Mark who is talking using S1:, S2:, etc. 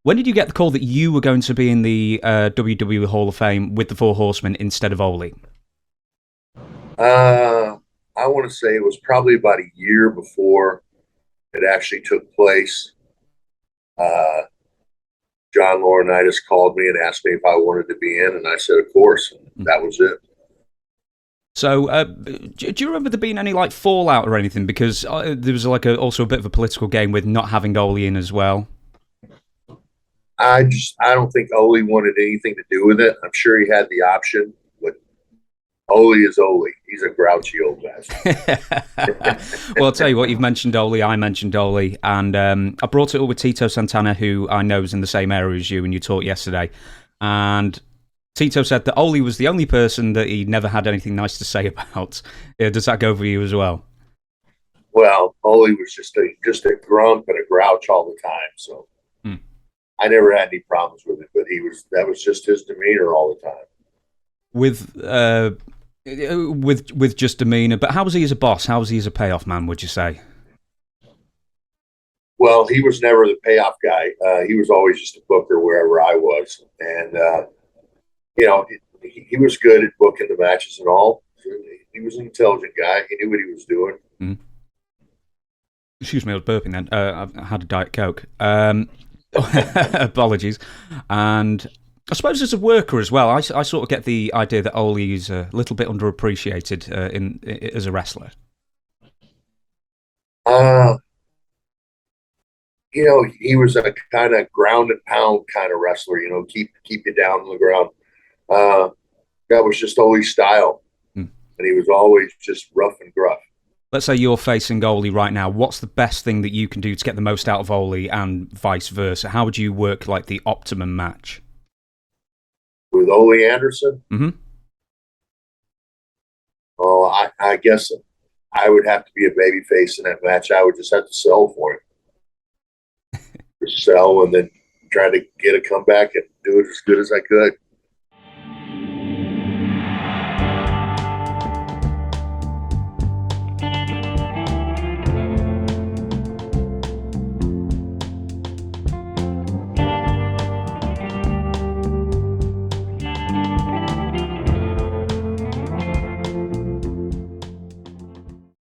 S1: When did you get the call that you were going to be in the WWE Hall of Fame with the Four Horsemen instead of Ole?
S2: Uh, I want to say it was probably about a year before it actually took place. Uh, John Laurinaitis called me and asked me if I wanted to be in, and I said, of course. And that was it.
S1: So, do you remember there being any like fallout or anything? Because there was like also a bit of a political game with not having Ole in as well.
S2: I don't think Ole wanted anything to do with it. I'm sure he had the option, but Ole is Ole. He's a grouchy old bastard.
S1: Well, I'll tell you what, you've mentioned Ole, I mentioned Ole, and I brought it up with Tito Santana, who I know is in the same area as you, and you talked yesterday. And Tito said that Ole was the only person that he never had anything nice to say about. Does that go for you as well?
S2: Well, Ole was just a grump and a grouch all the time. So
S1: Hmm.
S2: I never had any problems with it, but that was just his demeanor all the time.
S1: With just demeanor, but how was he as a boss? How was he as a payoff man? Would you say?
S2: Well, he was never the payoff guy. He was always just a booker wherever I was, and you know, he was good at booking the matches and all. He was an intelligent guy. He knew what he was doing.
S1: Mm. Excuse me, I was burping then. I had a Diet Coke. Apologies. And I suppose as a worker as well, I sort of get the idea that Ole is a little bit underappreciated as a wrestler.
S2: Uh, he was a kind of ground and pound kind of wrestler. Keep you down on the ground. Uh, that was just Ole's style,
S1: Mm.
S2: and he was always just rough and gruff.
S1: Let's say you're facing Ole right now. What's the best thing that you can do to get the most out of Ole and vice versa? How would you work like the optimum match?
S2: With Ole Anderson,
S1: Mm-hmm.
S2: oh, I guess I would have to be a baby face in that match. I would just have to sell for him, just sell, and then try to get a comeback and do it as good as I could.